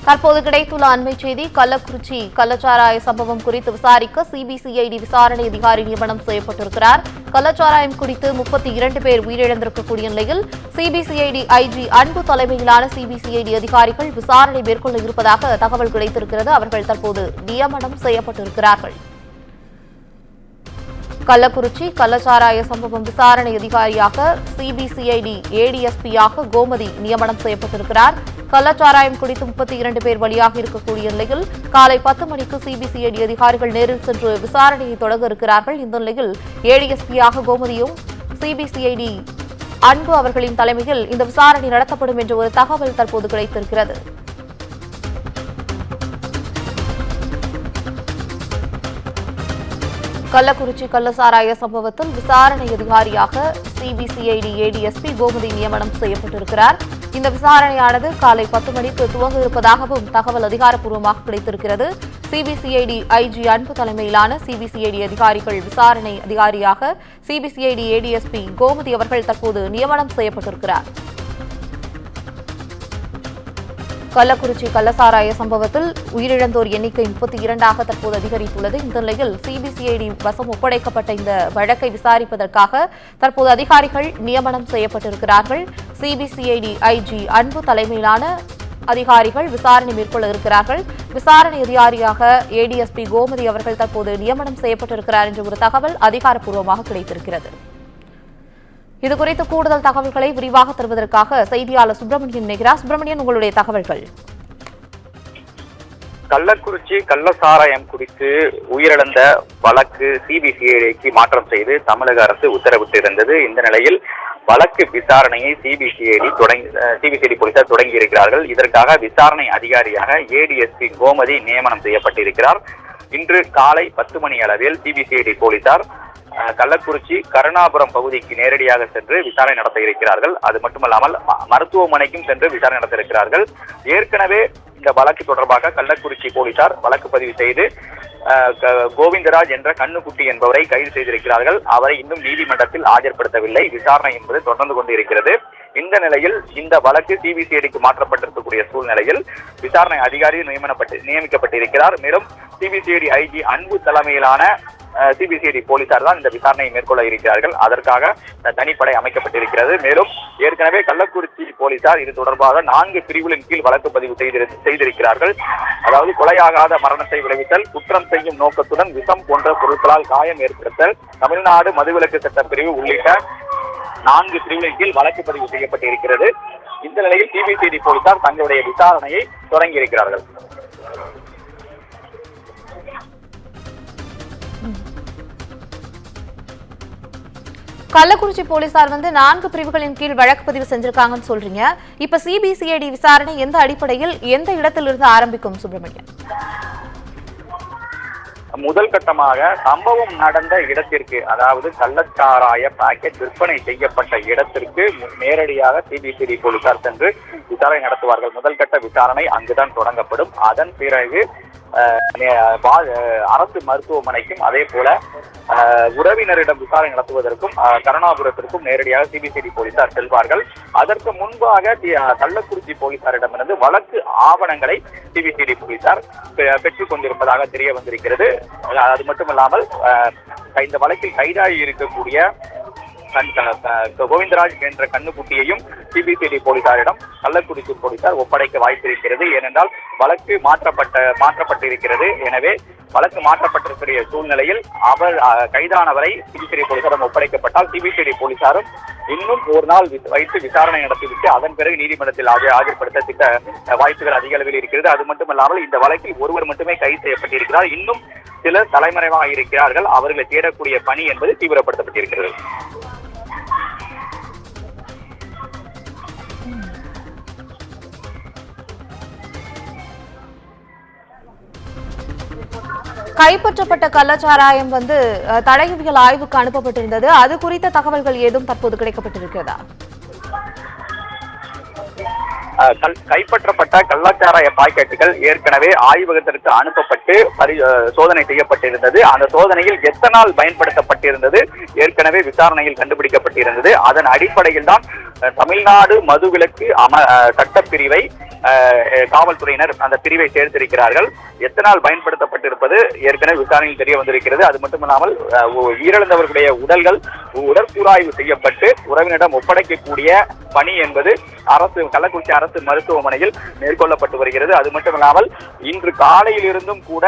தற்போது கிடைத்துள்ள அண்மை செய்தி, கள்ளக்குறிச்சி கள்ளச்சாராய சம்பவம் குறித்து விசாரிக்க சிபிசிஐடி விசாரணை அதிகாரி நியமனம் செய்யப்பட்டிருக்கிறார். கள்ளச்சாராயம் குறித்து 32 பேர் உயிரிழந்திருக்கக்கூடிய நிலையில் சிபிசிஐடி ஐஜி அன்பு தலைமையிலான சிபிசிஐடி அதிகாரிகள் விசாரணை மேற்கொள்ள இருப்பதாக தகவல் கிடைத்திருக்கிறது. அவர்கள் தற்போது நியமனம் செய்யப்பட்டிருக்கிறார்கள். கள்ளக்குறிச்சி கள்ளச்சாராய சம்பவம் விசாரணை அதிகாரியாக சிபிசிஐடி ஏடிஎஸ்பியாக கோமதி நியமனம் செய்யப்பட்டிருக்கிறார். கள்ளச்சாராயம் குறித்து 32 பேர் பலியாக இருக்கக்கூடிய நிலையில் காலை 10 மணிக்கு சிபிசிஐடி அதிகாரிகள் நேரில் சென்று விசாரணையை தொடங்க இருக்கிறார்கள். இந்த நிலையில் ஏடிஎஸ்பியாக கோமதியும் சிபிசிஐடி அன்பு அவர்களின் தலைமையில் இந்த விசாரணை நடத்தப்படும் என்ற ஒரு தகவல் தற்போது கிடைத்திருக்கிறது. கள்ளக்குறிச்சி கள்ளச்சாராய சம்பவத்தில் விசாரணை அதிகாரியாக சிபிசிஐடி ஏடிஎஸ்பி கோமதி நியமனம் செய்யப்பட்டிருக்கிறார். இந்த விசாரணையானது காலை 10 மணிக்கு துவங்க இருப்பதாகவும் தகவல் அதிகாரப்பூர்வமாக கிடைத்திருக்கிறது. சிபிசிஐடி ஐஜி அன்பு தலைமையிலான சிபிசிஐடி அதிகாரிகள் விசாரணை அதிகாரியாக சிபிசிஐடி ஏடிஎஸ்பி கோமதி அவர்கள் தற்போது நியமனம் செய்யப்பட்டிருக்கிறார். கள்ளக்குறிச்சி கள்ளச்சாராய சம்பவத்தில் உயிரிழந்தோர் எண்ணிக்கை 32ஆக தற்போது அதிகரித்துள்ளது. இந்த நிலையில் சிபிசிஐடி வசம் ஒப்படைக்கப்பட்ட இந்த வழக்கை விசாரிப்பதற்காக தற்போது அதிகாரிகள் நியமனம் செய்யப்பட்டிருக்கிறார்கள். சிபிசிஐடி ஐஜி அன்பு தலைமையிலான அதிகாரிகள் விசாரணை மேற்கொள்ள இருக்கிறார்கள். விசாரணை அதிகாரியாக ஏடிஎஸ்பி கோமதி அவர்கள் தற்போது நியமனம் செய்யப்பட்டிருக்கிறார் என்ற ஒரு தகவல் அதிகாரப்பூர்வமாக கிடைத்திருக்கிறது. இதுகுறித்து கூடுதல் தகவல்களை விரிவாக தருவதற்காக செய்தியாளர் சுப்பிரமணியன் இணைகிறார். சுப்பிரமணியன், உங்களுடைய தகவல்கள். கள்ளக்குறிச்சி கள்ளச்சாராயம் குறித்து உயிரிழந்த வழக்கு சிபிசிஐடிக்கு மாற்றம் செய்து தமிழக அரசு உத்தரவிட்டிருந்தது. இந்த நிலையில் வழக்கு விசாரணையை சிபிசிஐடி போலீசார் தொடங்கி இருக்கிறார்கள். இதற்காக விசாரணை அதிகாரியாக ஏடிஎஸ்பி கோமதி நியமனம் செய்யப்பட்டிருக்கிறார். இன்று காலை 10 மணி அளவில் சிபிசிஐடி போலீசார் கள்ளக்குறிச்சி கருணாபுரம் பகுதிக்கு நேரடியாக சென்று விசாரணை நடத்த இருக்கிறார்கள். அது மட்டுமல்லாமல் மருத்துவமனைக்கும் சென்று விசாரணை நடத்த இருக்கிறார்கள். ஏற்கனவே இந்த வழக்கு தொடர்பாக கள்ளக்குறிச்சி போலீசார் வழக்கு பதிவு செய்து கோவிந்தராஜ் என்ற கண்ணுக்குட்டி என்பவரை கைது செய்திருக்கிறார்கள். அவரை இன்னும் நீதிமன்றத்தில் ஆஜர்படுத்தவில்லை. விசாரணை என்பது தொடர்ந்து கொண்டிருக்கிறது. இந்த நிலையில் இந்த வழக்கு சிபிசிஐடிக்கு மாற்றப்பட்டிருக்கக்கூடிய சூழ்நிலையில் விசாரணை அதிகாரி நியமிக்கப்பட்டிருக்கிறார். மேலும் சிபிசிஐடி ஐஜி அன்பு தலைமையிலான சிபிசிஐடி போலீசார் தான் இந்த விசாரணையை மேற்கொள்ள இருக்கிறார்கள். அதற்காக தனிப்படை அமைக்கப்பட்டிருக்கிறது. மேலும் ஏற்கனவே கள்ளக்குறிச்சி போலீசார் இது தொடர்பாக 4 பிரிவுகளின் கீழ் வழக்கு பதிவு செய்திருக்கிறார்கள். அதாவது கொலையாகாத மரணத்தை விளைவித்தல், குற்றம் செய்யும் நோக்கத்துடன் விஷம் போன்ற பொருட்களால் காயம் ஏற்படுத்தல், தமிழ்நாடு மதுவிலக்கு சட்ட பிரிவு உள்ளிட்ட 4 பிரிவுகளின் கீழ் வழக்கு பதிவு செய்யப்பட்டிருக்கிறது. இந்த நிலையில் சிபிசிஐடி போலீசார் தங்களுடைய விசாரணையை தொடங்கி இருக்கிறார்கள். கள்ளக்குறிச்சி போலீசார் 4 பிரிவுகளின் கீழ் வழக்கு பதிவு செஞ்சிருக்காங்கன்னு சொல்றீங்க. இப்ப சிபிசிஐடி விசாரணை எந்த அடிப்படையில் எந்த இடத்திலிருந்து ஆரம்பிக்கும் சுப்பிரமணியன்? முதல் கட்டமாக சம்பவம் நடந்த இடத்திற்கு, அதாவது கள்ளச்சாராய பாக்கெட் விற்பனை செய்யப்பட்ட இடத்திற்கு நேரடியாக சிபிசிஐடி போலீசார் சென்று விசாரணை நடத்துவார்கள். முதல் கட்ட விசாரணை அங்குதான் தொடங்கப்படும். அதன் பிறகு அரசு மருத்துவமனைக்கும் அதே போல உறவினரிடம் விசாரணை நடத்துவதற்கும் கருணாபுரத்திற்கும் நேரடியாக சிபிசிஐடி போலீசார் செல்வார்கள். அதற்கு முன்பாக கள்ளக்குறிச்சி போலீசாரிடமிருந்து வழக்கு ஆவணங்களை சிபிசிஐடி போலீசார் பெற்றுக் கொண்டிருப்பதாக தெரிய வந்திருக்கிறது. அது மட்டுமல்லாமல் இந்த வழக்கில் கைதாகி இருக்கக்கூடிய கோவிந்தராஜ் என்ற கண்ணுக்குட்டியையும் சிபிசிஐடி போலீசாரிடம் கள்ளக்குறிச்சி போலீசார் ஒப்படைக்க வாய்ப்பிருக்கிறது. ஏனென்றால் வழக்கு மாற்றப்பட்டிருக்கிறது. எனவே வழக்கு மாற்றப்பட்டிருக்கிற சூழ்நிலையில் அவர் கைதானவரை சிபிசிஐடி போலீசாரிடம் ஒப்படைக்கப்பட்டால் சிபிசிஐடி போலீசாரும் இன்னும் ஒரு நாள் வைத்து விசாரணை நடத்திவிட்டு அதன் பிறகு நீதிமன்றத்தில் ஆஜர்படுத்த வாய்ப்புகள் அதிக அளவில் இருக்கிறது. அது மட்டுமல்லாமல் இந்த வழக்கில் ஒருவர் மட்டுமே கைது செய்யப்பட்டிருக்கிறார். இன்னும் சிலர் தலைமறைவாக இருக்கிறார்கள். அவர்களை தேடக்கூடிய பணி என்பது தீவிரப்படுத்தப்பட்டிருக்கிறது. கைப்பற்றப்பட்ட கள்ளச்சாராயம் தடயவியல் ஆய்வுக்கு அனுப்பப்பட்டிருந்தது. அது குறித்த தகவல்கள் ஏதும் தற்போது கிடைக்கப்பட்டிருக்கிறதா? கைப்பற்றப்பட்ட கள்ளச்சாராய பாக்கெட்டுகள் ஏற்கனவே ஆய்வகத்திற்கு அனுப்பப்பட்டு சோதனை செய்யப்பட்டிருந்தது. அந்த சோதனையில் எத்தனால் பயன்படுத்தப்பட்டிருந்தது ஏற்கனவே விசாரணையில் கண்டுபிடிக்கப்பட்டிருந்தது. அதன் அடிப்படையில் தான் தமிழ்நாடு மதுவிலக்கு சட்டப்பிரிவை காவல்துறையினர் அந்த பிரிவை சேர்த்திருக்கிறார்கள். எத்தனால் பயன்படுத்தப்பட்டிருப்பது ஏற்கனவே விசாரணையில் தெரிய வந்திருக்கிறது. அது மட்டுமில்லாமல் உயிரிழந்தவர்களுடைய உடல்கள் உடற்கூறாய்வு செய்யப்பட்டு உறவினரிடம் ஒப்படைக்கக்கூடிய பணி என்பது கள்ளக்குறிச்சி அரசு மருத்துவமனையில் மேற்கொள்ளப்பட்டு வருகிறது. அது மட்டுமில்லாமல் இன்று காலையில் இருந்தும் கூட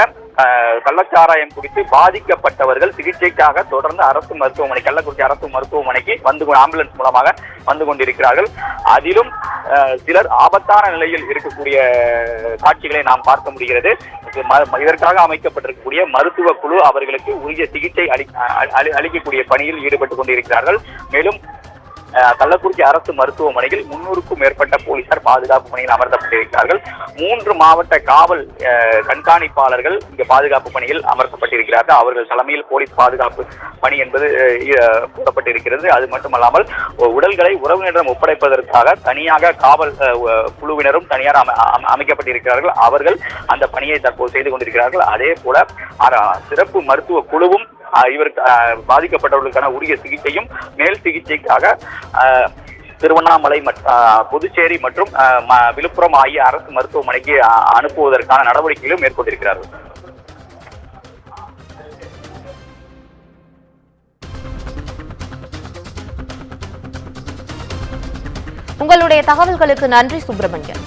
கள்ளச்சாராயம் குறித்து பாதிக்கப்பட்டவர்கள் சிகிச்சைக்காக தொடர்ந்து அரசு மருத்துவமனை கள்ளக்குறிச்சி அரசு மருத்துவமனைக்கு ஆம்புலன்ஸ் மூலமாக வந்து கொண்டிருக்கிறார்கள். அதிலும் சிலர் ஆபத்தான நிலையில் இருக்கக்கூடிய காட்சிகளை நாம் பார்க்க முடிகிறது. இதற்காக அமைக்கப்பட்டிருக்கக்கூடிய மருத்துவ குழு அவர்களுக்கு உரிய சிகிச்சை அளிக்கக்கூடிய பணியில் ஈடுபட்டுக் கொண்டிருக்கிறார்கள். மேலும் கள்ளக்குறிச்சி அரசு மருத்துவமனையில் 300க்கும் மேற்பட்ட போலீசார் பாதுகாப்பு பணியில் அமர்த்தப்பட்டிருக்கிறார்கள். 3 மாவட்ட காவல் கண்காணிப்பாளர்கள் இங்கு பாதுகாப்பு பணியில் அமர்த்தப்பட்டிருக்கிறார்கள். அவர்கள் தலைமையில் போலீஸ் பாதுகாப்பு பணி என்பது போடப்பட்டிருக்கிறது. அது மட்டுமல்லாமல் உடல்களை உறவினரிடம் ஒப்படைப்பதற்காக தனியாக காவல் குழுவினரும் தனியார் அமைக்கப்பட்டிருக்கிறார்கள். அவர்கள் அந்த பணியை தற்போது செய்து கொண்டிருக்கிறார்கள். அதே போல சிறப்பு மருத்துவ குழுவும் இவருக்கு பாதிக்கப்பட்டவர்களுக்கான உரிய சிகிச்சையும் மேல் சிகிச்சைக்காக திருவண்ணாமலை புதுச்சேரி மற்றும் விழுப்புரம் ஆகிய அரசு மருத்துவமனைக்கு அனுப்புவதற்கான நடவடிக்கைகளும் மேற்கொண்டிருக்கிறார்கள். உங்களுடைய தகவல்களுக்கு நன்றி சுப்பிரமணியன்.